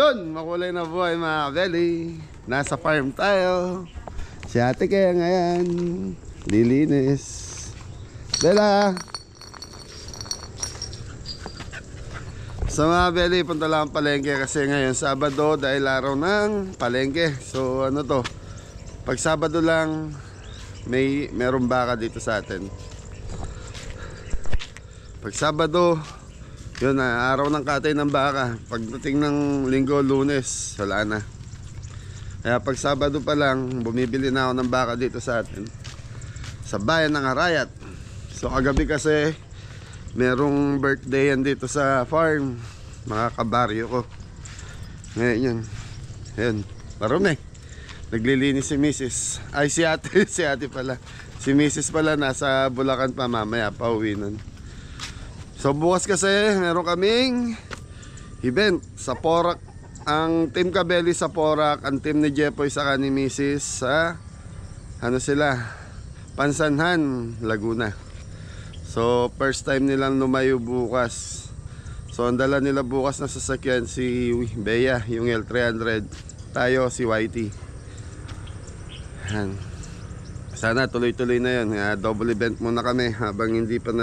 Yun, makulay na buhay mga kabeli. Nasa farm tayo. Si ate kaya ngayon lilinis. Bella. Sa mga kabeli, punta lang palengke kasi ngayon Sabado dahil araw ng palengke. So ano to, pag Sabado lang meron baka dito sa atin. Pag Sabado, yun na, araw ng katay ng baka. Pagdating ng Linggo, Lunes, wala na. Kaya pag Sabado pa lang, bumibili na ako ng baka dito sa atin, sa bayan ng Arayat. So kagabi kasi, merong birthday yan dito sa farm, mga kabaryo ko. Ngayon yan. Ayan, marumi. Naglilinis si Mrs. Ay, si ate, si ate pala. Si Mrs. pala nasa Bulacan pa, mamaya pauwi nun. So bukas kasi meron kaming event sa Porac. Ang team Kabeli sa Porac, ang team ni Jepoy sa ni Mrs. sa ano sila, Pansanhan, Laguna. So first time nilang lumayo bukas. So ang dala nila bukas na sasakyan si Bea, yung L300. Tayo si YT. Yan. Sana tuloy-tuloy na yun. Double event muna kami habang hindi pa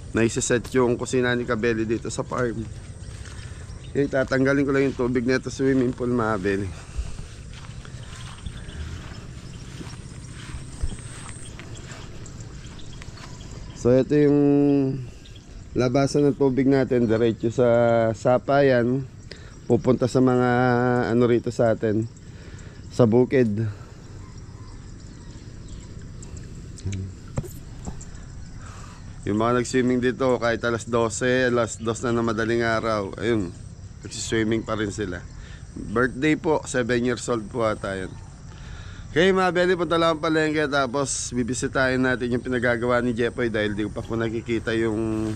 naisaset yung kusina ni Kabeli dito sa farm. Okay, tatanggalin ko lang yung tubig nito sa swimming pool mga Kabeli. So ito yung labasan ng tubig natin, diretso sa sapayan, pupunta sa mga ano rito sa atin, sa bukid. Yung mga nag-swimming dito kahit alas 12, alas 2 na madaling araw, ayun, nagsiswimming pa rin sila. Birthday po, 7 years old po ata yun. Okay mga Beli, punta lang palengke tapos bibisitahin natin yung pinagagawa ni Jepoy dahil di ko pa po nakikita yung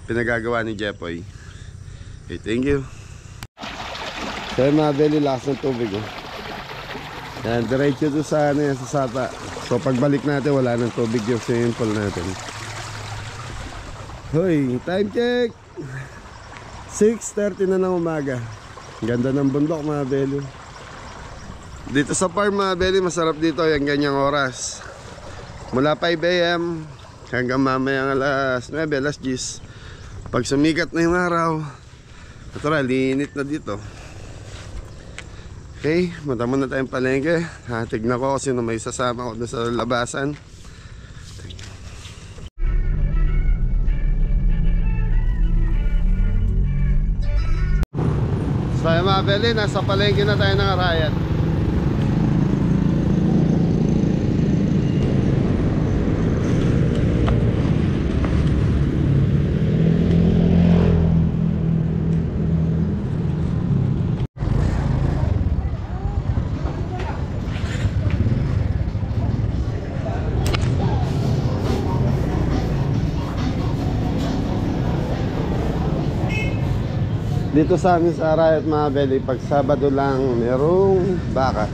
pinagagawa ni Jepoy. Okay, thank you. Okay mga Beli, lakas ng tubig oh. Yan, diretso doon sa ano yan, sa sapa. So pagbalik natin wala ng tubig yung swimming pool natin. Hoy, time check 6:30 na ng umaga. Ganda ng bundok mga Beli. Dito sa farm mga Beli, masarap dito yung ganyang oras. Mula 5 AM hanggang mamayang alas 9, alas 10. Pag sumikat na yung araw, natural, liinit na dito. Okay, matama na tayong palengke. Tignan ko kasi may sasama ko doon sa labasan. So mga Beli, nasa palengke na tayo ng Arayat. Dito sa amin sa Arayat mga Beli, pag Sabado lang merong baka.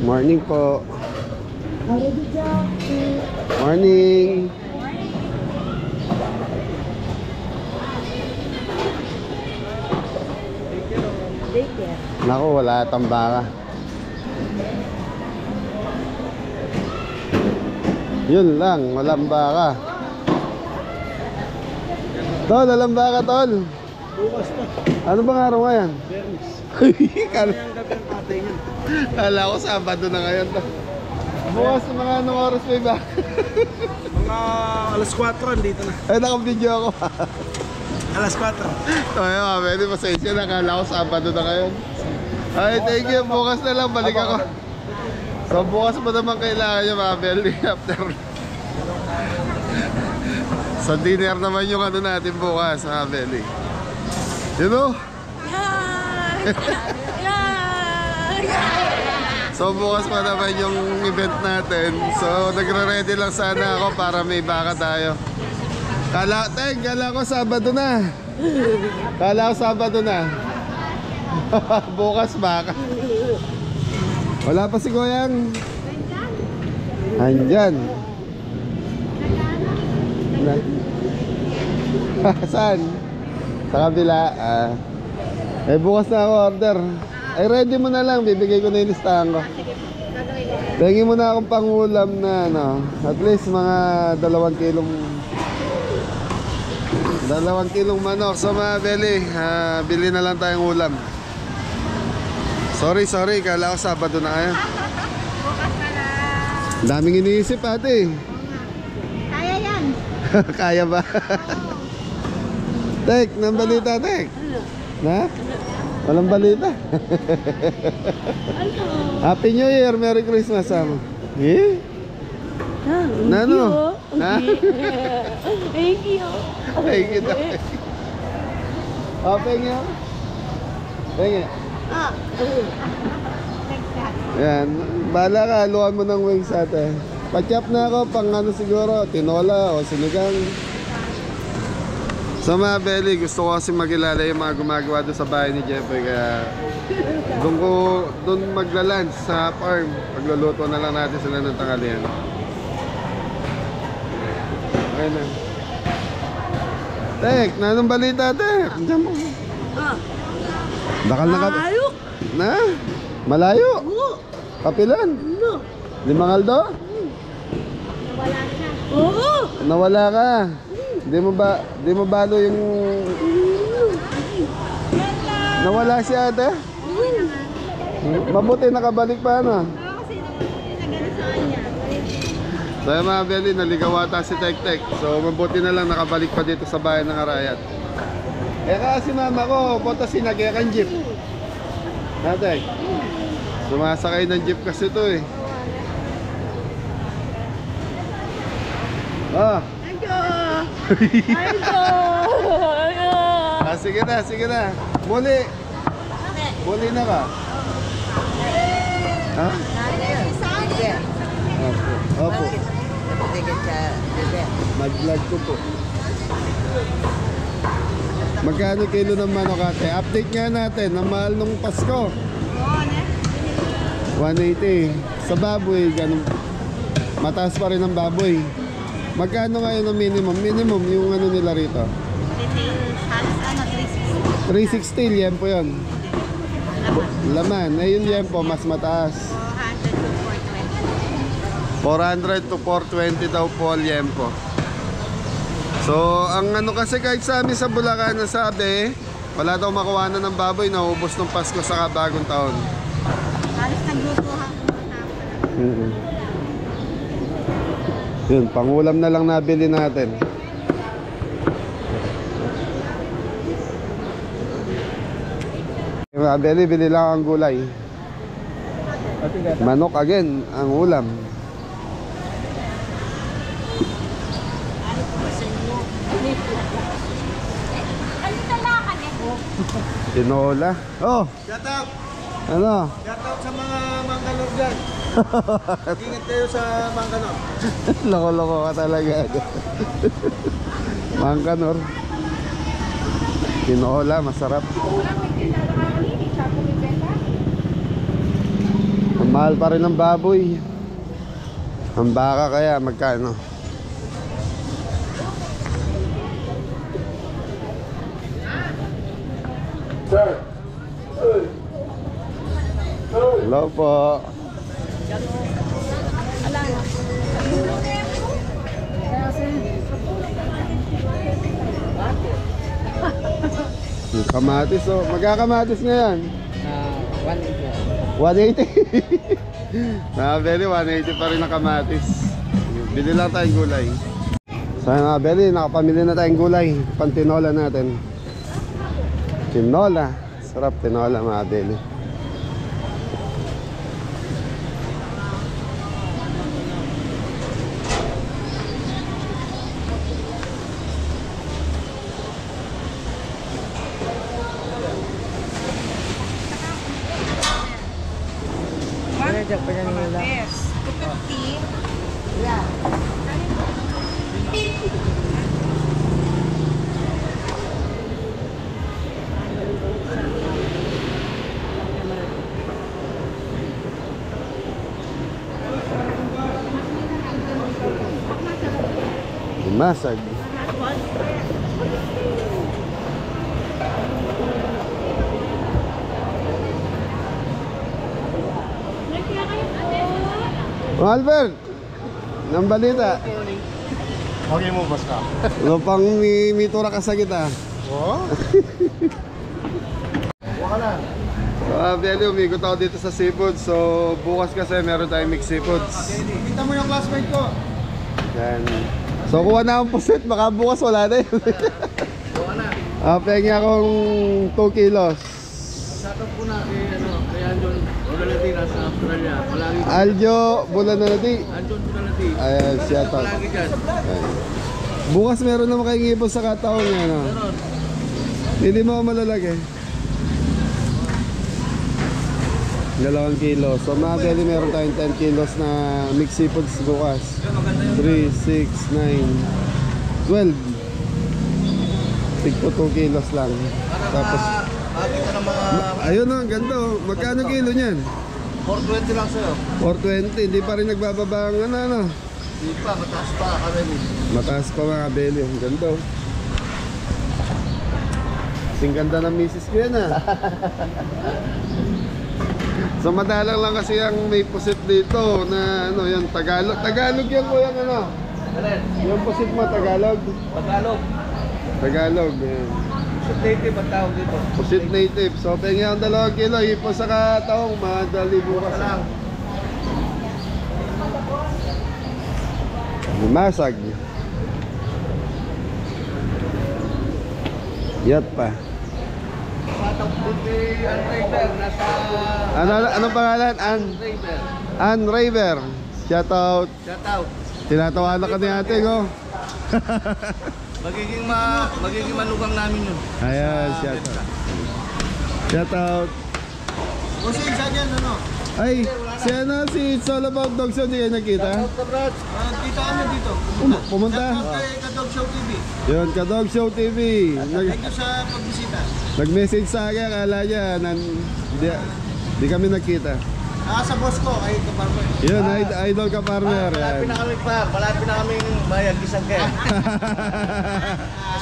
Morning po. Morning. Naku, wala atang baka. Yun lang, walang baka. Tol, walang baka, tol. Bukas pa. Ano bang araw ngayon? Bernis. Kala Ang gabi ang patay niyan. ko Sabado na ngayon. Bukas na mga anong oras may baka? Mga alas 4 andito na. Ay, nakabidyo ako. Alas 4. Ay, pwede pasensya na. Kala ko Sabado na ngayon. Ay, thank you. Bukas na lang, balik ako. So bukas pa naman kailangan nyo mga Beli after. Sa dinner naman yung ano natin bukas mga Beli. You know? So bukas pa naman yung event natin. So nagre-ready lang sana ako para may baka tayo. Kala ko Sabado na. Kala ko Sabado na. Bukas baka. Wala pa si Goyang. Andyan. Na? Saan? Sa kabila. Eh bukas na ako order. Ay ready mo na lang, bibigay ko na yung listahan ko. Tingin mo na akong pangulam na ano, at least mga 2 kilong manok. So mga Beli, bili na lang tayong ulam. Sorry, kala ko Sabado na kayo. Bukas na lang. Daming iniisip ate. Kaya yan. Kaya ba? Tek, nang balita Tek. Na? Walang balita. Happy New Year, Merry Christmas amo. Eh? Nano? Ha? Thank you. Ay kita. Open niyo. Tingin. Ah. Yan, bala ka, haluan mo ng wings ate. Patyap na ako, pang ano siguro, tinola o sinigang. Sa mga Beli, gusto ko kasi makilala yung mga gumagawa doon sa bahay ni Jeffoy. Kaya doon magla-lunch sa farm. Pagluluto na lang natin sila ng tanghalian. Okay na. Tek, nanong balita Tek? Diyan mo. Dakal na ka. Ayok. Na? Malayo? Kapilan? No. 5 aldo? Nawala siya. Oo. Nawala ka. Di mo balo yung nawala si ate? Mabuti nakabalik pa ano? Kasi nagano sa kanya. So yung mga Beli, naligaw ata si Tek Tek. So mabuti na lang nakabalik pa dito sa bayan ng Arayat. Eh kasi mama ko, punta sinagay kang jeep. Ate, sumasakay ng jeep kasi to eh. Ah. Sige na. Muli. Muli na ka. Ha? Opo. Mag-vlog ko po. Magkano kilo ng manok ate? Update nga natin, ang mahal nung Pasko. 180. Sa baboy, ganun. Mataas pa rin ang baboy. Magkano ngayon ang minimum? Minimum yung ano nila rito? 360 liempo yun. Laman. Eh yung liempo mas mataas. 400 to 420 daw po liempo. So ang ano kasi kahit sa amin sa Bulacan na sabi, wala daw makuha na ng baboy, naubos ng Pasko sa bagong taon. Halos nagluto ha. Yun, pangulam na lang nabili natin. Bili lang ang gulay. Manok again, ang ulam. Tinola. Oh, Shout out! ano? Shout out sa mga Mangalor dyan. Ingat kayo sa Mangalor. Loko-loko ka talaga. Mangkanor. Tinola, masarap. Ang mahal pa rin ng baboy. Ang baka kaya magkano? Hello po. Yung kamatis oh. Magkakamatis na yan? 180. 180? Nakabeli, 180 pa rin ang kamatis. Bili lang tayong gulay. So nakabeli, nakapamili na tayong gulay. Pantinola natin. Tinola. Sarap tinola mga beli. Yes. 250. Yeah. Masag. Oh, Albert, ng balita. Okay mo, boss ka. Ano pang may tura ka sa kita? Oo? Wala na. So, Belly, umikot ako dito sa seafood. So, bukas kasi meron tayong mixed seafoods. Kita mo yung classmate ko. Yan. So, kuha na akong pusit. Baka bukas wala na yun. Wala na. Pengi akong 2 kilos. Shoutout po na kay Anjon Bulalati nasa Australia. Palagi Aljo, bulan na natin. Anjon Bulalati. Ayan, siya to. Palagi dyan. Bukas meron naman kayong ibon sa kataong yan. No? Meron. Hindi mo ako malalagay. 2 kilo. So mga Belly, meron tayong 10 kilos na mixed seafoods bukas. 3, 6, 9, 12. Tigto 2 kilos lang. Tapos, Makita ng mga ayun o, ganda o. Magkano kilo niyan? 420 lang sa'yo. 420. Hindi pa rin nagbababa ang ano. Di pa, mataas pa kami. Mataas pa mga Belly. Ang ganda o. Kasing ganda ng misis ko yan ah. So madalang lang kasi ang may pusit dito na ano yan, Tagalog. Tagalog yan ko yan ano. Alin? Yung pusit mo Tagalog. Tagalog. Tagalog. Yan. Native ang tawag dito. Pusit native. So pengi ang 2 kilo. Ipo sa kataong madali bukas lang. Masag. Yat pa. Shoutout po kay Ann Raver. Nasa Anong pangalan? Raver. Ann Raver. Shout out. Shoutout. Tinatawanan ka ni ate ko. Magiging manugang namin yun. Ayan, shout out. Shout out. Kasi saan yan, ano? Ay, si ano, si It's All About Dogs Show, di kayo nakita? Shoutout ka, Brad. Dito kami dito. Pumunta? Shoutout kay Kadog Show TV. Yun, Kadog Show TV. Thank you sa pagbisita. Nag-message sa akin, akala niya, di kami nagkita. Sa boss ko, kay Kaparmer. Yun, idol ka partner. Malapit na kami pa. Malapit na kaming mayag isang kaya.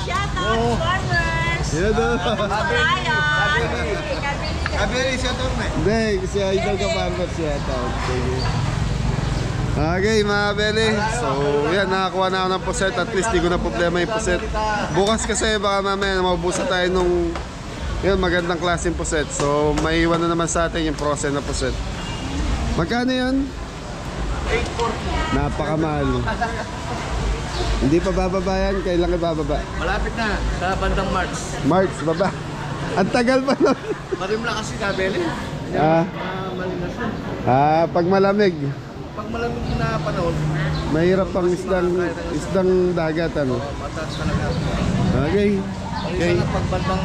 Shout out, farmers! Yun o. Kabiri, shoutout na. Hindi, si idol ka partner siya. Okay mga Belly, so yan, nakakuha na ako ng puset. At least di ko na problema yung puset. Bukas kasi baka mamaya maubusan tayo nung yun, magandang klaseng puset. So maiwan na naman sa atin yung process na puset. Magkano yun? 840. Napakamahal. Hindi pa bababa yan, kailan ka bababa? Malapit na sa bandang March. March, baba. Ang tagal pa nun. Marimla kasi kabeli. Malinas na. Pag malamig. Pag malamig na panahon, Mahirap pang isdang dagat ano. mataas talaga. Okay. Okay. Pag bandang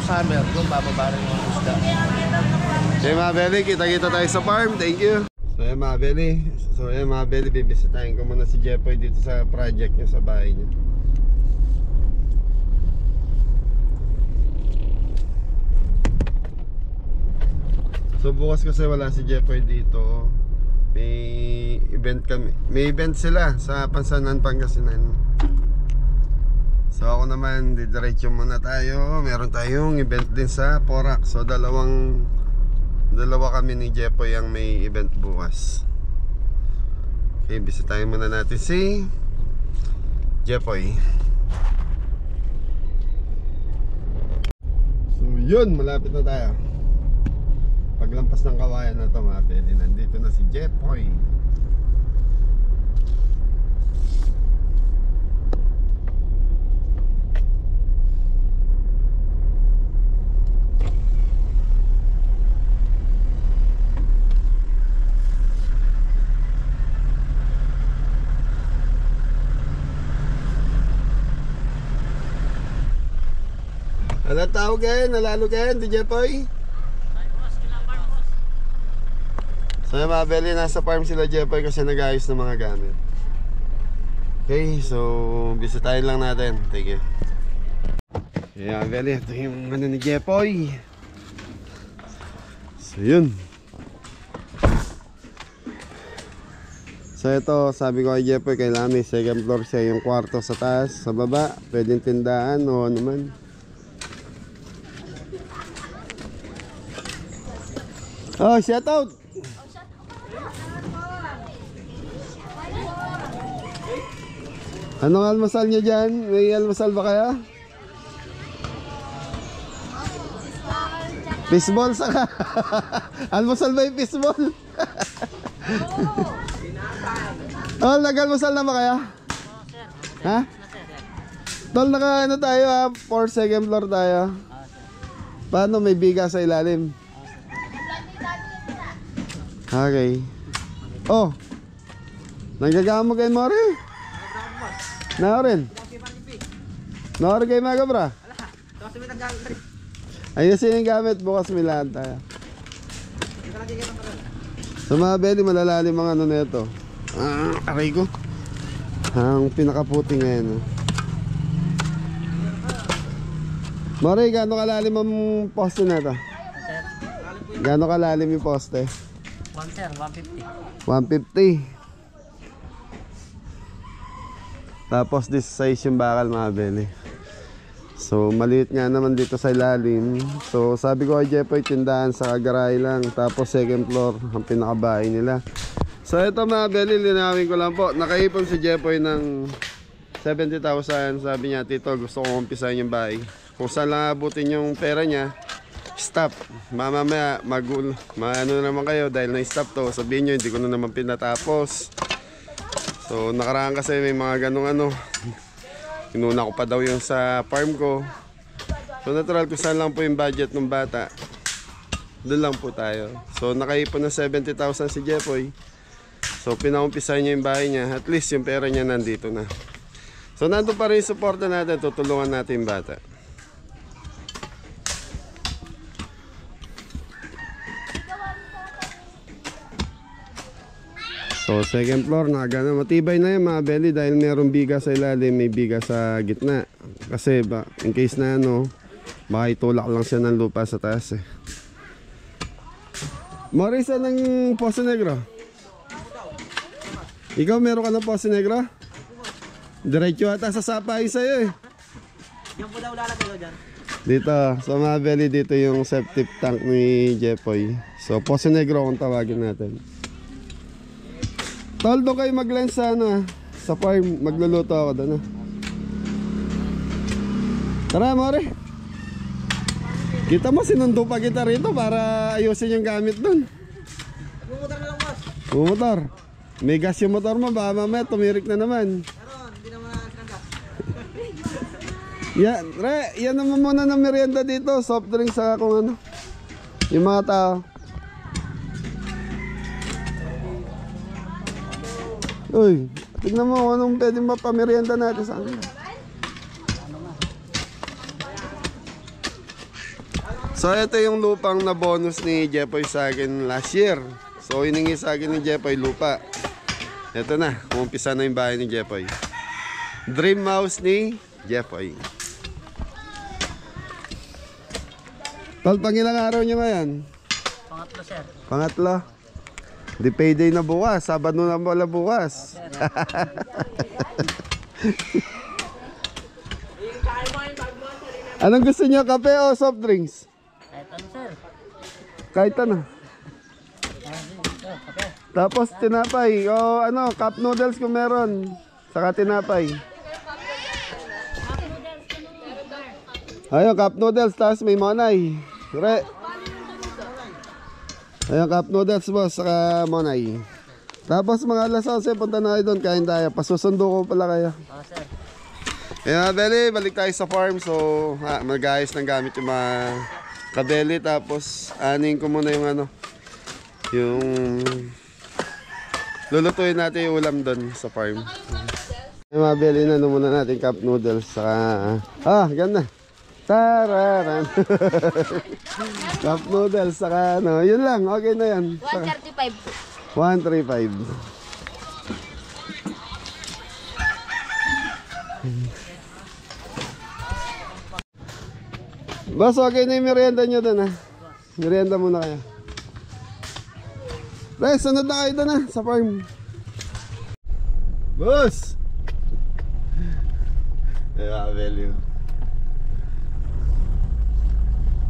summer, doon bababa rin yung isda. Okay mga Belly, kita-kita tayo sa farm. Thank you. So yan mga Belly. Bibisitahin ko muna si Jepoy dito sa project niya sa bahay niya. So bukas kasi wala si Jepoy dito. May event sila sa Pansanan, Pangasinan. So ako naman, didiretso muna tayo. Meron tayong event din sa Porac. So dalawa kami ni Jepoy ang may event bukas. Okay, bisitahin muna natin si Jepoy. So yun, malapit na tayo. Paglampas ng kawayan na ito mga pwede, nandito na si Jepoy. Ano tawag yan? Nalalo ka yan, di Jepoy? So yung mga Belly, nasa farm sila Jepoy kasi nag-ayos ng mga gamit. Okay, so bisitahin lang natin. Thank you. Yeah, mga Belly, ito yung ano ni Jepoy. So yun. So So ito, sabi ko kay Jeffoy, kailangan may second floor siya, yung kwarto sa taas, sa baba, pwedeng tindahan o naman. Oh, shout out! Anong almusal nyo dyan? May almusal ba kaya? Fishball saka. Almusal ba yung fishball? Oh, nag-almusal na ba kaya? Ha? Tol, naka ano tayo ha? 4 second floor tayo. Paano may biga sa ilalim? Okay. Oh, nanggagamo kay Mori? Naorin? Naorin kay Magabra? Ayusin yung gamit, bukas milahan tayo. Sa mga belly, malalalim ang ano nito. Aray ko. Ang pinakaputi ngayon. Mori, gaano kalalim ang poste na ito? Gaano kalalim yung poste? 1 sir, 150. 150. Tapos this size yung bakal mga belly. So maliit nga naman dito sa ilalim. So sabi ko kay Jeffoy, tindahan sa garahe lang. Tapos second floor ang pinakabahay nila. So ito mga belly, linawin ko lang po. Nakaipon si Jeffoy ng 70,000. Sabi niya, Tito, gusto kong umpisahin yung bahay. Kung saan lang abutin yung pera niya, stop. Mamaya maano naman kayo dahil na-stop to. Sabihin nyo, hindi ko na naman pinatapos. So nakaraan kasi may mga ganong ano. Inuna ko pa daw yung sa farm ko. So natural kung saan lang po yung budget ng bata, doon lang po tayo. So nakaipon na 70,000 si Jeffoy. So pinaumpisahan niya yung bahay niya. At least yung pera niya nandito na. So nandun pa rin yung suporta natin. Tutulungan natin yung bata. So second floor, nakagana. Matibay na yan mga belly dahil mayroong biga sa ilalim, may biga sa gitna. Kasi ba, in case na ano, baka itulak lang siya ng lupa sa taas eh. Marisa ng Poso Negro. Ikaw meron ka ng Poso Negro? Diretso ata sa sapa yung sa'yo eh. Yan po daw lalagay ko dyan. Dito, sa mga belly, dito yung septic tank ni Jeffoy. So Poso Negro kung tawagin natin. Tol, doon kayo mag-lunch sa ano, sa farm. Magluluto ako doon. Tara, Mori. Kita mo, sinundo pa kita rito para ayusin yung gamit doon. Bumumotor na lang, boss. Bumotor. May gas yung motor mo, baka mamaya tumirik na naman. Pero hindi naman nanggas. Yan naman muna ng merienda dito. Soft drinks sa kung ano. Yung mga tao. Uy, tignan mo anong pwede mapamerienda natin sa akin. So ito yung lupang na bonus ni Jeffoy sa akin last year. So hiningi sa akin ni Jeffoy lupa. Ito na, umpisa na yung bahay ni Jeffoy. Dream house ni Jeffoy. Tol, pang ilang araw nyo ngayon? Pangatlo, sir. Pangatlo. Di payday na bukas, Sabado na wala bukas. Anong gusto niyo, kape o soft drinks? Kahit ano, sir. Kahit ano. Okay. Tapos tinapay o ano, cup noodles kung meron. Saka tinapay. Ayun, cup noodles, tapos may monay. Ayun, cup noodles boss, saka monay. Tapos mga alas 11, punta na kayo doon, kain tayo. Pasusundo ko pala kayo. Oo, sir. Ayan, Beli, balik tayo sa farm. So, mag-ayos ng gamit yung mga kabeli. Tapos, aning ko muna yung ano, yung lulutuin natin yung ulam doon sa farm. Ayan, mga Beli, na muna natin cup noodles. Saka, ganda. Tararan. Cup noodles, saka ano, yun lang, okay na yan. 135. 135. Boss, okay na yung merienda nyo doon ha. Merienda muna kayo. Guys, sunod na kayo doon ha, sa farm. Boss! Mga value.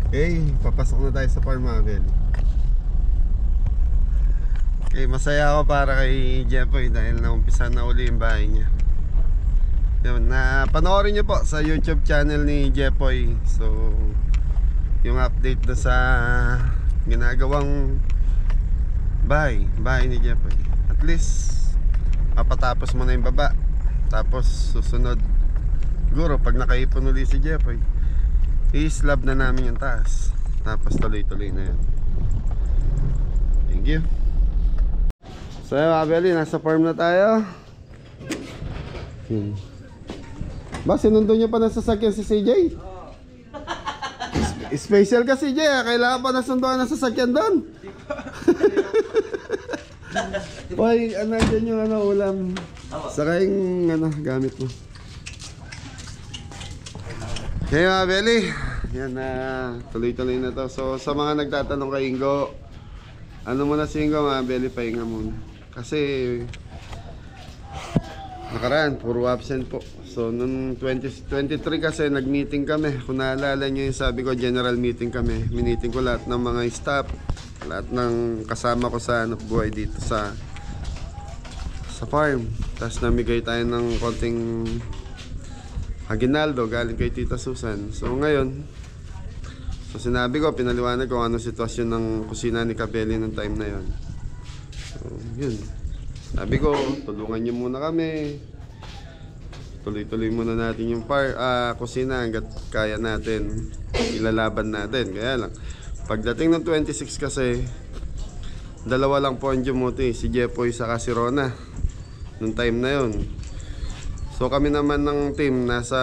Okay, papasok na tayo sa farm mga value. Okay, masaya ako para kay Jepoy dahil naumpisa na uli yung bahay niya. Yun, panoorin niyo po sa YouTube channel ni Jepoy. So, yung update do sa ginagawang bahay ni Jepoy. At least mapatapos mo na yung baba. Tapos susunod siguro pag nakaipon uli si Jepoy, i-slab na namin yung taas. Tapos tuloy-tuloy na yan. Thank you. So mga Beli, nasa farm na tayo. Ba, sinundo nyo pa ng sasakyan si CJ? Special ka CJ, kailangan pa nasunduan ng sasakyan doon. Hoy, dyan yung ulam. Saka yung gamit mo. Okay mga Beli, yan na, tuloy-tuloy na to. So sa mga nagtatanong kay Ingo, ano muna si Ingo mga Beli, pahinga muna. Kasi nakaraan, puro absent po. So noong 2023 kasi nag-meeting kami. Kung naalala nyo yung sabi ko, general meeting kami. Miniting ko lahat ng mga staff, lahat ng kasama ko sa buhay dito sa farm. Tapos namigay tayo ng konting aginaldo galing kay Tita Susan. So ngayon, so sinabi ko, pinaliwanag ko ano sitwasyon ng kusina ni Kabeli ng time na yon. So yun, sabi ko, tulungan niyo muna kami. Tuloy-tuloy muna natin yung kusina hanggat kaya natin, ilalaban natin. Kaya lang, pagdating ng 26 kasi, dalawa lang po ang dumuti, si Jepoy saka si Rona nung time na yon. So kami naman ng team, nasa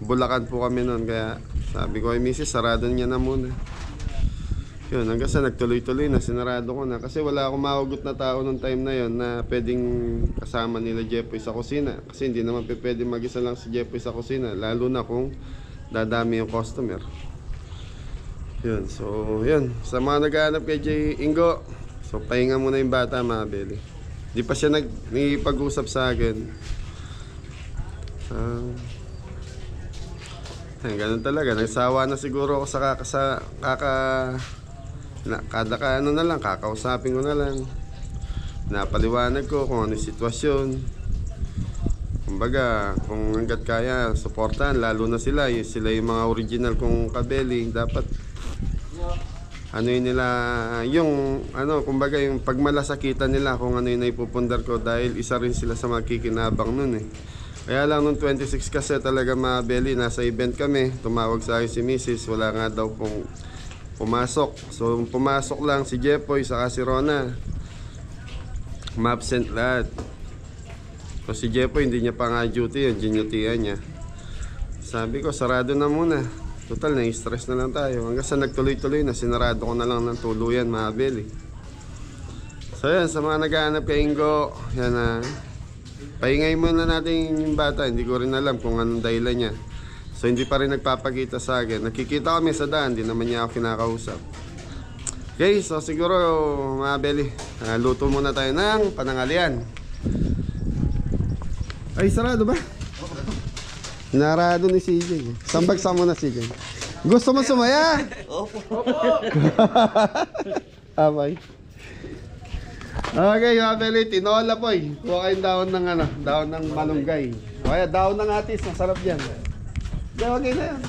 Bulacan po kami noon. Kaya sabi ko ay Mrs., sarado niya na muna. Yun, hanggang sa nagtuloy-tuloy na, sinarado ko na. Kasi wala akong mahugot na tao nung time na yon na pwedeng kasama nila Jepoy sa kusina. Kasi hindi naman pwede mag-isa lang si Jepoy sa kusina, lalo na kung dadami yung customer. Yun, so yun, sa mga naghahanap kay J. Ingo, so pahinga muna yung bata mga Beli. Di pa siya nagpag-usap sa akin. Ganun talaga, nagsawa na siguro ako sa kada ano na lang, kakausapin ko na lang, napaliwanag ko kung ano yung sitwasyon. Kumbaga, kung hanggat kaya, suportahan, lalo na sila yung mga original kong Kabeli. Dapat ano yun nila, yung kumbaga yung pagmalasakitan nila kung ano yung naipupundar ko, dahil isa rin sila sa makikinabang nun eh. Kaya lang nung 26 kasi talaga mga Beli, nasa event kami, tumawag sa akin si Mrs., wala nga daw pong pumasok. So pumasok lang si Jepoy saka si Rona, ma-absent lahat. So si Jepoy hindi niya pa nga duty, yung ginutian niya. Sabi ko sarado na muna, total na-stress na lang tayo. Hanggang sa nagtuloy-tuloy na, sinarado ko na lang ng tuluyan mga Beli. So yan, sa mga naghahanap kay Ingo, yan na, pahingay muna natin yung bata. Hindi ko rin alam kung anong dahilan niya. So hindi pa rin nagpapakita sa akin. Nakikita kami sa daan, hindi naman niya ako kinakausap. Okay, so siguro mga Beli, luto muna tayo ng panangalian. Ay, sarado ba? Narado ni CJ. Sambagsa mo na CJ. Gusto mo sumaya? Opo. Abay. Okay, mga Beli, tinola po eh. Kuha kayong daon ng malunggay. O kaya daon ng atis, masarap yan. Okay na yan.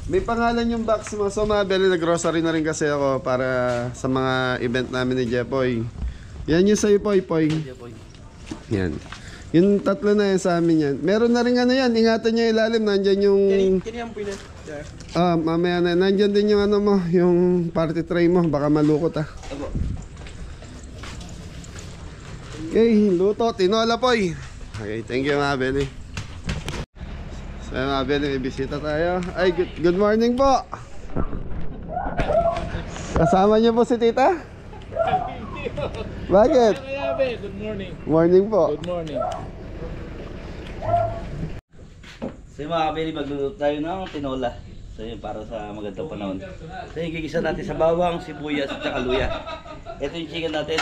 May pangalan yung box mo. So mga Beli, nag-grocery na rin kasi ako para sa mga event namin ni Jepoy. Yan yung sa'yo, Poy. Yan. Yung tatlo na yan sa amin yan. Meron na rin yan, ingatan nyo ilalim. Nandyan yung... Kinihan po yun. mamaya na. Nandyan din yung mo, yung party tray mo. Baka malukot Okay, luto. Tinola, Poy. Okay, thank you mga Beli. So mga Beli, may bisita tayo. Ay, good morning po. Kasama niyo po si tita? Bakit? Good morning. Morning po. Good morning. So yung mga Kabeli, magluluto tayo ng tinola. So yun, para sa magandang panahon. So yung gigisa natin sa bawang, sibuyas at saka luya. Ito yung chicken natin.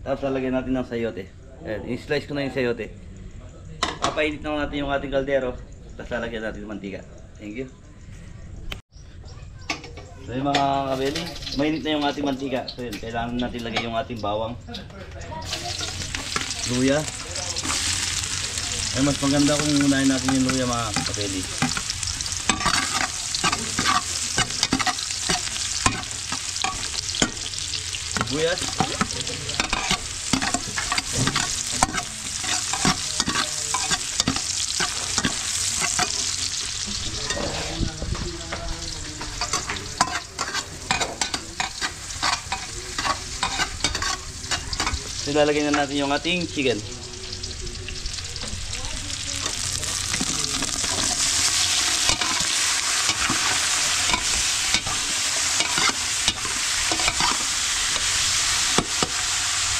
Tapos lalagyan natin ng sayote. Ayan, i-slice ko na yung sayote. Papainit na natin yung ating kaldero. Tapos lalagyan natin ng mantika. Thank you. So yung mga kabeli, mainit na yung ating mantika. So yun, kailangan natin lagay yung ating bawang. Luya. Ay mas maganda kung unahin natin yung luya mga kabeli. Sibuyas. Ilalagay na natin yung ating chicken.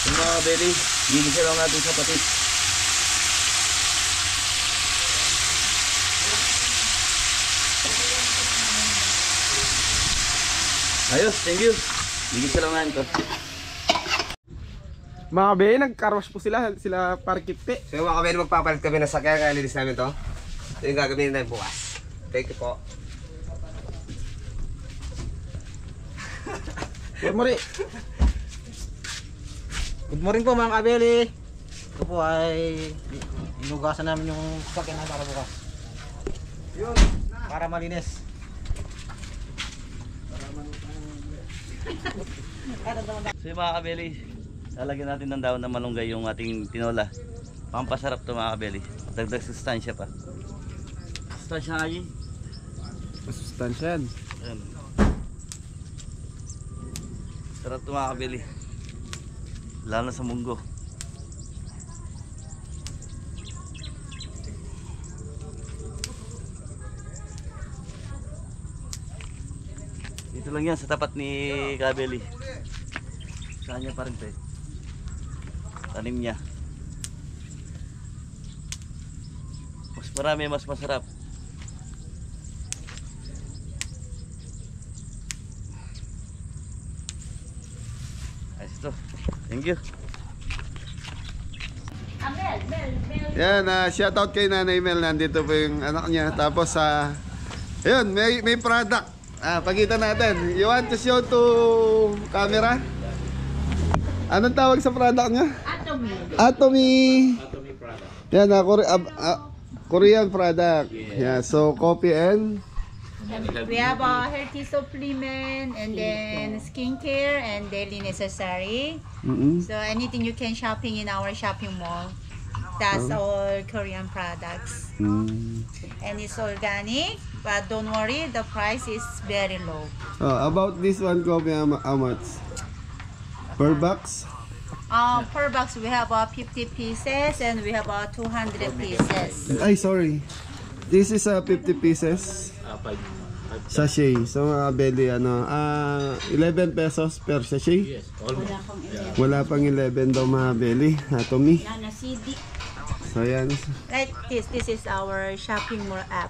Yung mga belly, gigisa lang natin sa patis. Ayos, thank you. Gigisa lang natin to. Mga be, nagkarwash po sila parkipte. So yung mga kabeli, magpapalit kami ng sakyan kaya linis namin to. Ito yung gagawin natin bukas. Thank you po. Good morning. Good morning po mga kabeli. Ito po ay inugasan namin yung sakyan na para bukas. Para malinis. So yung mga kabeli, lalagyan natin ng daon ng malunggay yung ating tinola. Pampasarap to mga kabeli. Dagdag sustansya pa. Sustansya nga yun. Masustansyan. Ayan. Sarap to mga kabeli. Lalo na sa munggo. Dito lang yan sa tapat ni Kabeli. Saan niya pa rin tayo? Tanim niya. Mas marami, mas masarap. Ayos ito. Thank you. Yan, shoutout kay Nanay Mel. Nandito po yung anak niya. Tapos, ayun, may product. Pakita natin. You want to show to camera? Anong tawag sa product niya? Atomy. Atomy. Yan, Korean product. Yeah, so copy and We have a healthy supplement and then skincare and daily necessary. So anything you can shopping in our shopping mall. That's all Korean products. And it's organic, but don't worry, the price is very low. About this one copy, how much? Per box? Per box we have 50 pieces and we have 200 pieces. Ay, sorry. This is 50 pieces. Sachet. So mga belly, 11 pesos per sachet? Wala pang 11 daw mga belly. Atomy. Nana CD. So yan. Like this is our shopping mall app.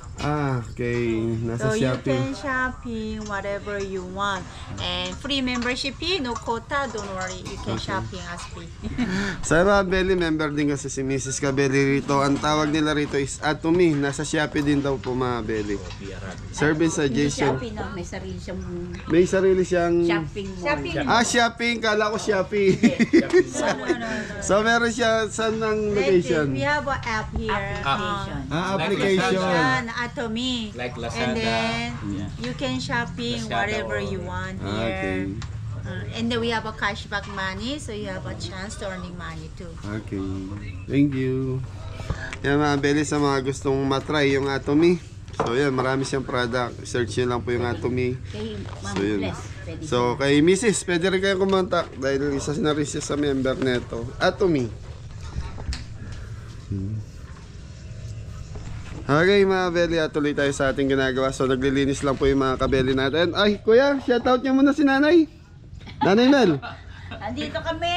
Okay. Nasa So you Shopee. can shopping whatever you want. And free membership fee, no quota, don't worry. You can shopping as free. Sa mga belly, member din kasi si Mrs. Kabeli rito. Ang tawag nila rito is Atomy. Nasa Shopee din daw po mga belly. Service suggestion. Shopping na, may sarili siyang May sarili siyang... shopping mall. Shopping. Kala ko Shopee. No. So meron siya saan ng location? We have an app here. Application. Atomy. Like Lazada. And then you can shopping whatever you want here. Okay. And then we have a cashback money, so you have a chance to earning money too. Okay. Thank you. Yan mga belly, sa mga gustong matry yung Atomy. So yan, marami siyang product. Search nyo lang po yung Atomy. Okay, So yun. So kay Mrs. pwede rin kayo kumontak dahil isa na rin siya sa member neto. Atomy. Okay mga belly, tuloy tayo sa ating ginagawa. So naglilinis lang po yung mga kabeli natin. Ay kuya, shoutout niyo muna si nanay. Nanay Mel. Andito kami!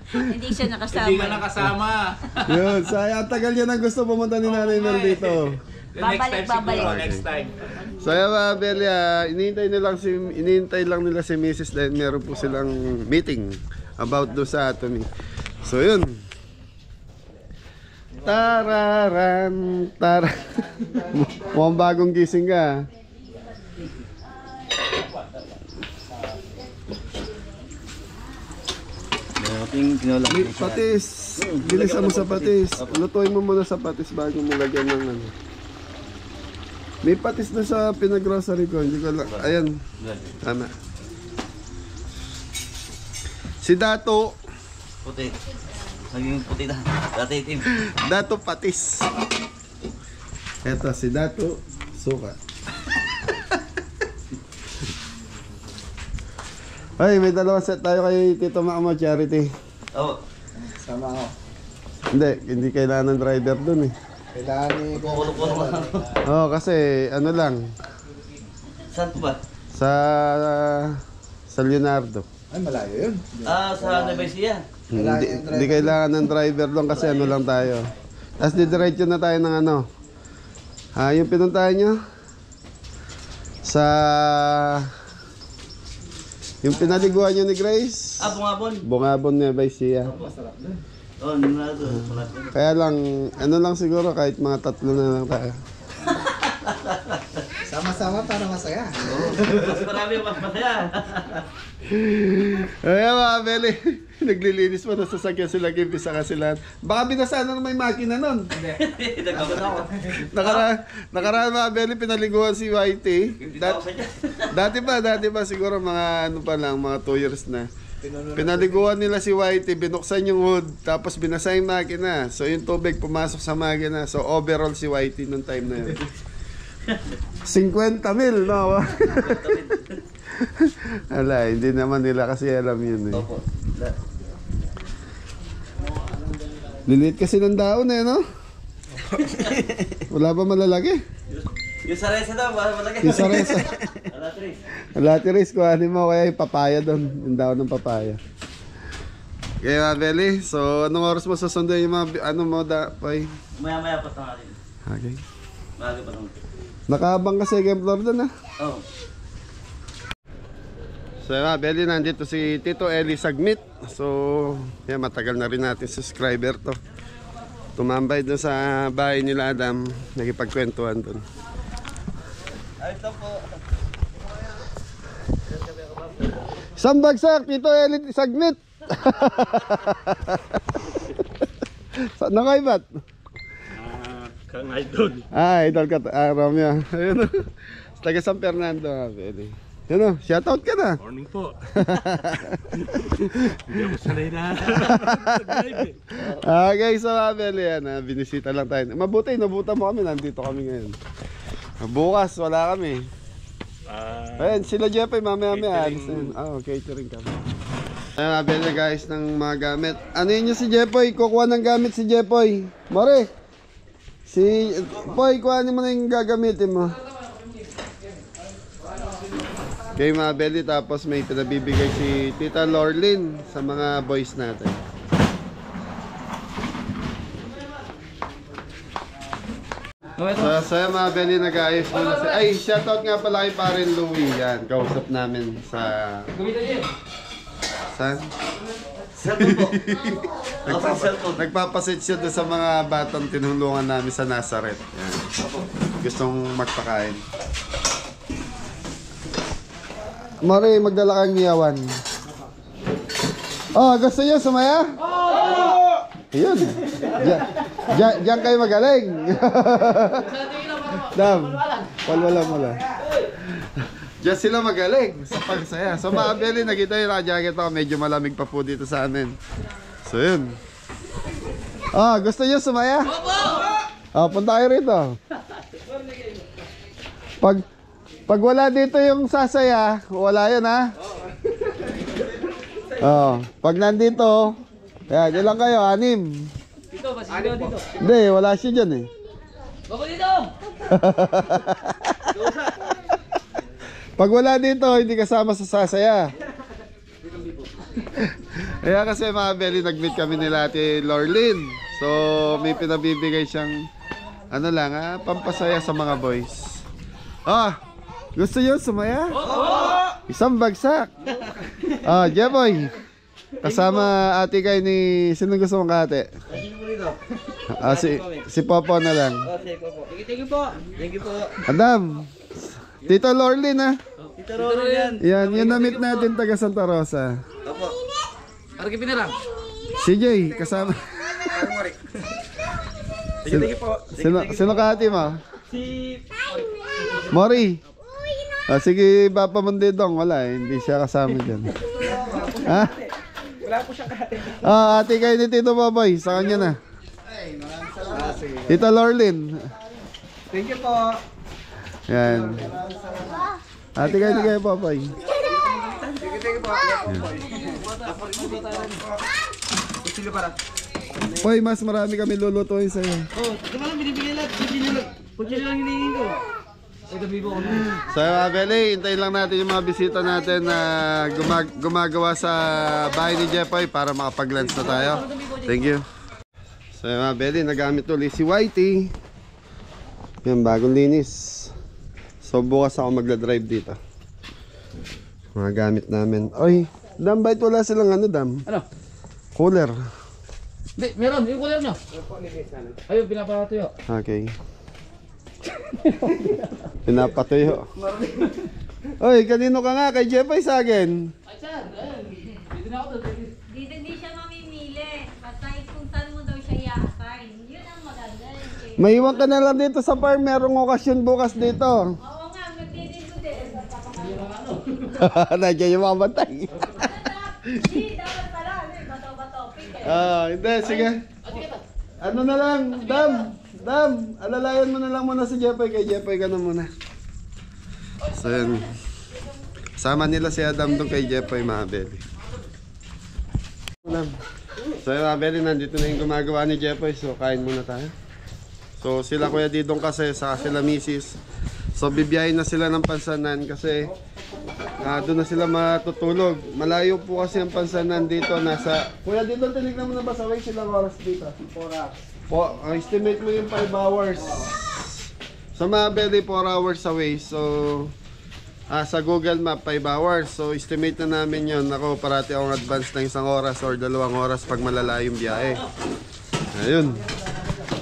Hindi siya nakasama. Hindi ka nakasama. Yun, sayang tagal niya nang gusto pumunta ni Nanay Mel dito. Babalik. Next time. So yan mga Belia, inihintay lang nila si Mrs. dahil meron po silang meeting about do sa Atomy. So yun. Tararan, mukhang bagong gising ka. Ating tinola. May patis. Bilisan mo sa patis. Lutuin mo muna sa patis bago mo lagyan ng ano. May patis na sa pinag-grocery ko. Hindi ko lang. Ayan. Tama. Si Dato. Puti. Naging puti na. Dati itim. Dato patis. Eto si Dato suka. Ay, may dalawang set tayo kay Tito Mamo Charity. Oo. Sama ako. Hindi kailangan ng driver dun eh. Kailangan ni... Kukulo-kulo mo lang. Oo, kasi ano lang, Saan po ba? sa Leonardo. Ay, malayo yun. Sa Nueva Ecija. Hindi kailangan ng driver doon kasi ano lang tayo. Tapos didiretso na tayo ng ano. Yung pinuntahan nyo? Sa... Yung pinaliguan nyo ni Grace? Bungabon. Bungabon niya ba siya? Oo, Leonardo. Kaya lang, ano lang siguro kahit mga 3 na lang tayo. Sama-sama para masaya. Mas marami, mas masaya. Ayan mga Beli, naglilinis pa na sasakyan sila Gimpy sa kasilan. Baka binasaan na may makina nun. Nakaraan mga Beli, pinaliguan si Whitey. Dati pa siguro mga ano pa lang, mga 2 years na. Pinaliguan nila si Whitey, binuksan yung hood, tapos binasa yung makina. So yung tubig pumasok sa makina. So overall si Whitey nung time na yun. 50 mil, no? Ala, hindi naman nila kasi alam yun eh. Opo. Lilit kasi ng daon eh, no? Wala pa malalaki. Yung saresa daw, malagay. Yung saresa. Alatris. Latiris, kuhanin mo kaya yung papaya doon. Yung daon ng papaya. Okay mga Beli, so anong oras mo susunduin yung mga ano mo Poy? Maya-maya pa natin. Okay. Maaga pa naman. Nakaabang ka second floor doon ah. Oo. So mga Beli, nandito si Tito Eli Sagmit. So, yan, matagal na rin natin subscriber to. Tumambay doon sa bahay nila Adam. Nagipagkwentuhan doon. Ay, ito po. Isang bagsak, Tito Eli Sagmit. Saan na kayo ba't? Kang idol. Idol ka. Romeo. Ayun o. Taga San Fernando. Beli. Yun o, shoutout ka na. Morning po. Hindi ako sanay na. Okay, so Beli, yan. Binisita lang tayo. Mabuti, nabuta mo kami. Nandito kami ngayon. Bukas, wala kami. Ayun, sila Jeffy, mamaya-maya. Catering kami. Ayun, Beli guys, ng mga gamit. Ano yun si Jeffoy? Kukuha ng gamit si Jeffoy. More. Si Poy, kuhanin mo na yung gagamitin mo. Okay mga Beli, tapos may pinabibigay si Tita Lorlyn sa mga boys natin. So mga Beli, nag-aayos muna si... Ay, shoutout nga pala kay Parin Louie. Yan, kausap namin sa... Saan? Cellphone po. Cellphone. Nagpapasit siya doon sa mga batang tinulungan namin sa Nazareth. Yan. Gustong magpakain. Mari, magdala kang iyawan. Oh, gusto niyo sumaya? Oo! Ayun. Diyan kayo magaling. Dam. Walwala mo lang. Diyan sila magaling sa pagsaya. So mga Beli, nakita yung naka-jacket ako. Medyo malamig pa po dito sa amin. So yun. Gusto niyo sumaya? Opo! Punta kayo rito. Pag wala dito yung sasaya, wala yun ha? Pag nandito, yan, ilang kayo? 6. Dito, ba siya dito? Hindi, wala siya dyan eh. Bako dito! Pag wala dito, hindi kasama sa sasaya. Kaya kasi mga Beli, nag-meet kami nila Ate Lorlyn. So, may pinabibigay siyang ano lang pampasaya sa mga boys. Gusto nyo sumaya? Oo! Isang bagsak. Jeboy. Kasama ate kay ni... Sino gusto mong kate? Si Popo na lang. Thank you po. Thank you po. Adam! Tito Lorlin ha? Tito Rolo yan. Yan, yung na-meet natin taga Santa Rosa. Opo. Arki pinirang. Si Jay, kasama. Sino kate mo? Si Mori. Sige, Papa Mondedong, wala eh. Hindi siya kasama dyan. Ha? wala po siya kahit. Ate kayo ni Tito Baboy, sa kanya na. Tito Lorlin. Thank you po. Yan. Ate kayo ni kayo Baboy. Silo para. Poy, mas marami kami lulutuin sa'yo. Oh, diba lang binibigyan lahat. Kutsili lang hinihingi ko. So Abeli, hintayin lang natin yung mga bisita natin na gumagawa sa bahay ni Jepoy para makapag-lunch na tayo. Thank you. So Abeli, nagamit ulit si Whitey. Yan, bagong linis. So bukas ako magla-drive dito. Mga gamit namin. Oy, Dam, bait wala silang ano, Dam? Ano? Cooler. Hindi, meron. Yung cooler nyo. Ayun, pinapatuyo. Okay. Pinapatuyo. Oy, kanino ka nga? Kay Jepoy sa akin. Ay, sir. Dito na ako. Dito hindi siya mamimili. Basta kung saan mo daw siya i-assign. Yun ang maganda. Maiwan ka na lang dito sa farm. Merong okasyon bukas dito. Oo nga, magdidito din. Nandiyan yung mga bantay. Hindi, dapat pala. Bato-bato. Hindi, sige. Ano na lang, Dam, alalayan mo na lang muna si Jepoy. Kay Jepoy ka na muna. So yun. Sama nila si Adam doon kay Jepoy, mga Beli. So yun, mga Beli, nandito na yung gumagawa ni Jepoy. So kain muna tayo. So sila Kuya Didong kasi, saka sila Mrs. So bibiyahin na sila ng Pansanan kasi doon na sila matutulog. Malayo po kasi ang Pansanan dito. Nasa... Kuya Didong, tinignan mo na ba sa way silang oras dito? 4 hours. Estimate mo yung 5 hours. Sa mga Beli, 4 hours away. So, sa Google Map, 5 hours. So, estimate na namin yun. Ako, parati akong advance ng 1 oras or 2 oras pag malalayong biyahe. Ayun.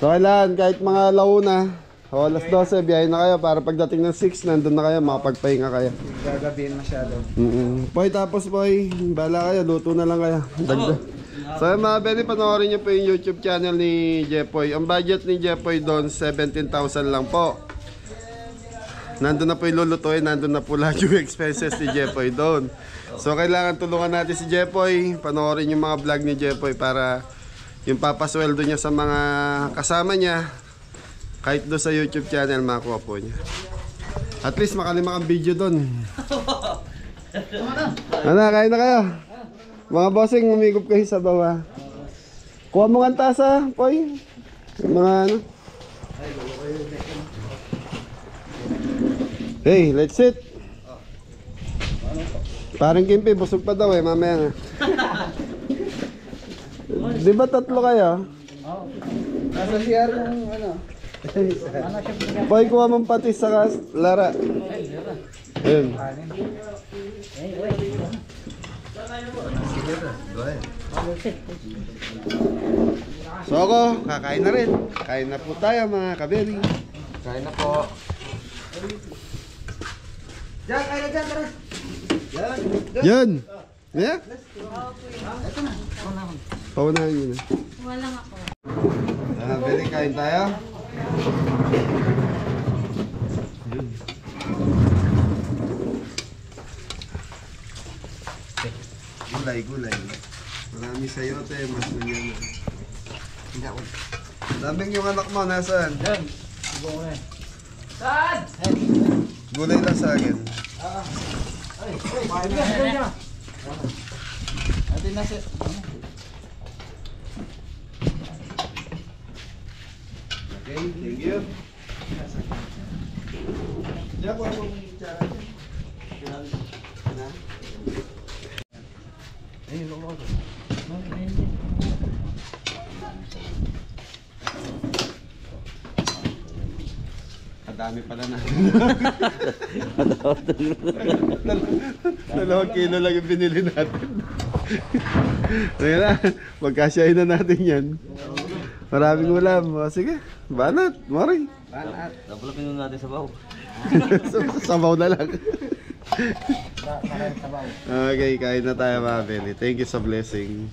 So, kailangan kahit mga launa, o alas 12, biyahe na kayo para pagdating ng 6, nandun na kayo, makapagpahinga kayo. Gagabihin masyado. Poy, tapos Poy, bala kayo, luto na lang kayo. Dagdag. So mga Beli, panoorin nyo po yung YouTube channel ni Jepoy. Ang budget ni Jepoy doon, 17,000 lang po. Nandun na po yung lulutuin, nandun na po lahat yung expenses ni Jepoy doon. So kailangan tulungan natin si Jepoy, panoorin yung mga vlog ni Jepoy para yung papasweldo niya sa mga kasama niya, kahit doon sa YouTube channel, makuha po niya. At least makalima kang video doon. Ano, kain na kayo? Mga bossing, umigop kayo sa baba. Kuha mo nga ang tasa, Poy. Mga ano. Hey, let's sit. Parang Kimpi, busog pa daw eh, mamaya nga. Di ba 3 kayo? Nasa CR yung ano. Poy, kuha mong patis sa Lara. Ayun. So ako, kakain na rin. Kain na po tayo mga kabeli. Kain na po. Diyan, kain na dyan, tara. Yun! Yeah? Paunahan nyo na. Walang ako. Beli, kain tayo. Gulay. Marami sayote, mas nanyan. Daming yung anak mo, nasaan? Yan. Saan? Gulay lang sa akin. Atin na siya. Okay, thank you. Diyan po ako ng tsara. Kadami pala na. 2 kilo lang yung binili natin. Sige na, magkasyahin na natin yan. Maraming ulam. O, sige, banat, mori. Napulapin natin sa baho. Sabaw na lang. Okay, kain na tayo mga Beli. Thank you sa blessing.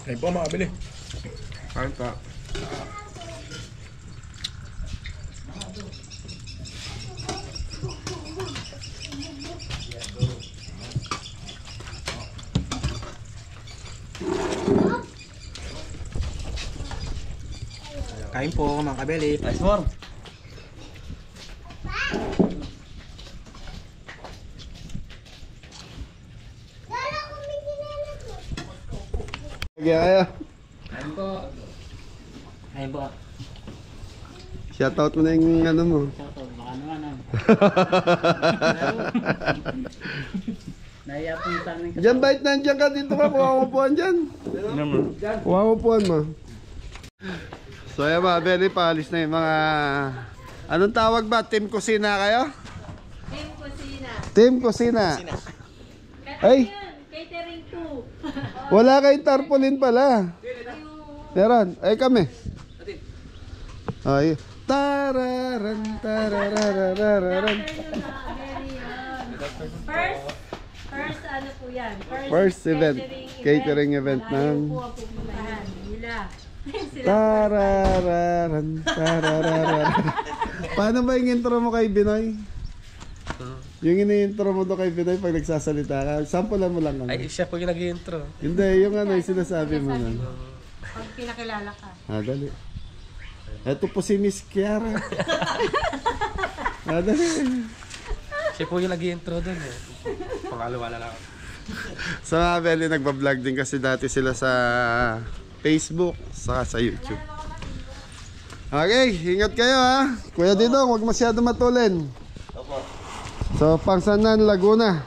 Kain po mga kabili. Kain pa. Kain po mga kabeli. Nice one. Kaya kaya. Kain po. Shoutout mo na yung ano mo. Baka naman Naiya po yung tanong. Diyan bait nandiyan ka dito ka. Kuha upuan dyan. Kuha upuan mo. So yan mga Beli, paalis na yung mga... Anong tawag ba? Team Kusina kayo? Team Kusina. Team Kusina. Ay, Catering 2. wala kayong tarpaulin pala. Meron. Ay kami. Ay. Tararan, tarararararan. First ano po yan? First event. Catering event ng... Po ang pupuntahan. Nila. Tarararan, tararararan. Paano ba yung intro mo kay Binoy? Yung ini-intro mo do kay Binoy pag nagsasalita ka, sampulan mo lang kami. Ay, siya po yung nag-intro. Hindi, yung ano, yung sinasabi mo na. Pag pinakilala ka. Dali. Ito po si Miss Kiara. Dali. Siya po yung nag-intro doon eh. Pangalawa na lang. So mga Beli, nagbablog din kasi dati sila sa Facebook, saka sa YouTube. Okay, ingat kayo ha. Kuya Didong, huwag masyado matulin. Opo. So, Pangsanan, Laguna.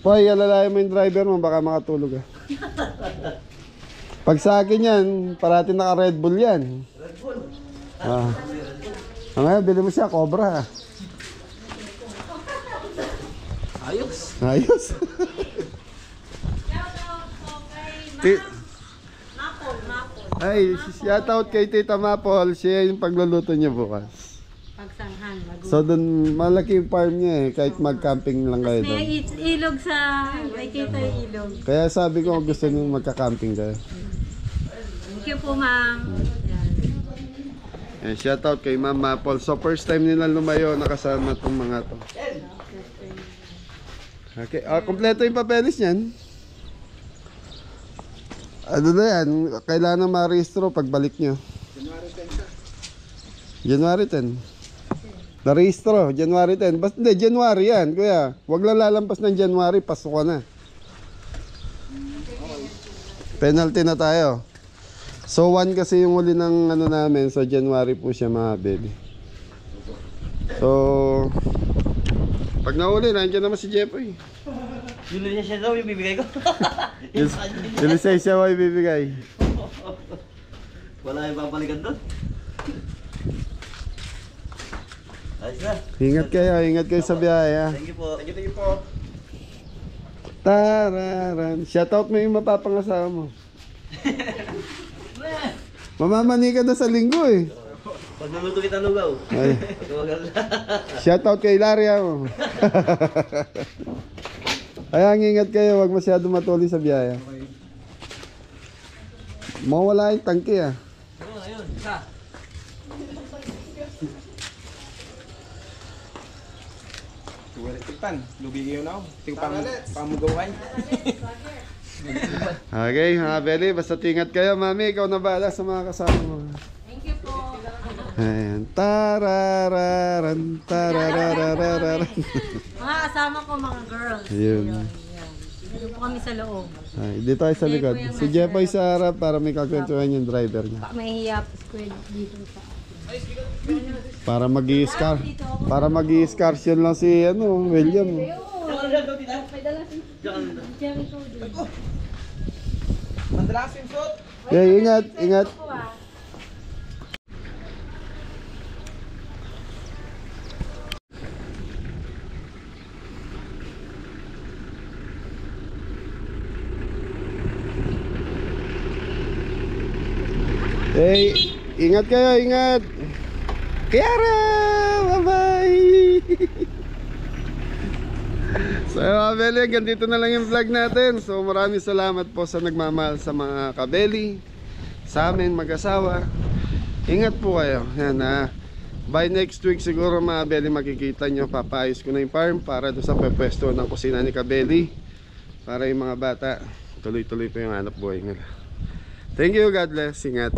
Poy, alalayan mo yung driver mo, baka makatulog ha. Pag sa akin yan, parati naka Red Bull yan. Red Bull. Ngayon, bili mo siya, Cobra. Ayos. Ayos. Ay, shoutout kay Tita Mapol. Siya yung pagluluto niya bukas. Pagsanghan. So, dun malaki yung farm niya eh. Kahit mag-camping lang kayo doon. May ilog sa... May kita yung ilog. Kaya sabi ko gusto niyo magka-camping kayo. Thank you po, ma'am. Yan. Shoutout kay Ma'am Mapol. So, first time nila lumayo nakasama itong mga to. Okay, kompleto yung papeles niyan. Ano na yan? Kailangan ma-rehistro pagbalik nyo. January 10. Na-rehistro, January 10. Hindi, January yan, kuya. Huwag lang lalampas ng January, pasok ka na. Penalty na tayo. So, 1 kasi yung uli ng ano namin. So, January po siya mga baby. So, pag nahuli, nandiyan naman si Jeffoy. Yung lisensya daw yung bibigay ko. Yung lisensya mo ibibigay. Wala yung babalikan doon. Ayos na. Ingat kayo sa biyahe ha. Thank you po. Thank you po. Tararan. Shoutout mo yung mapapangasawa mo. Mamamani ka na sa linggo eh. Pag naluto kita lugaw. Ay. Pagkawagal na. Shoutout kay Laria mo. Kaya ingat kayo, wag masyado matuli sa biyahe. Mawala yung tangke ah. Ayun, isa. Tikpan, lugi kayo na ako. Tikpan, pamugaway. Okay, mga Beli, basta ingat kayo, mami. Ikaw na bahala sa mga kasama mo. Thank you po. Ayan. Tarararan, tarararararan. Mga kasama ko, mga girls. Ayun. Dito po kami sa loob. Ay, dito tayo sa likod. Si Jeffoy sa harap para may kakwentuhan yung driver niya. Mahihiya po squid dito sa... Para mag-i-excursion lang si ano, William. May dala Madalas yung suot. Yeah, ingat, ingat. Hey, ingat kayo, ingat. Kiara, bye-bye. So mga kabeli, ganito na lang yung vlog natin. So maraming salamat po sa nagmamahal sa mga kabeli, sa amin mag-asawa. Ingat po kayo. Yan, by next week siguro mga kabeli, makikita nyo, papaayos ko na yung farm para doon sa pwesto ng kusina ni Kabeli, para yung mga bata tuloy-tuloy po yung hanap buhay nila. Thank you, God bless. Ingat.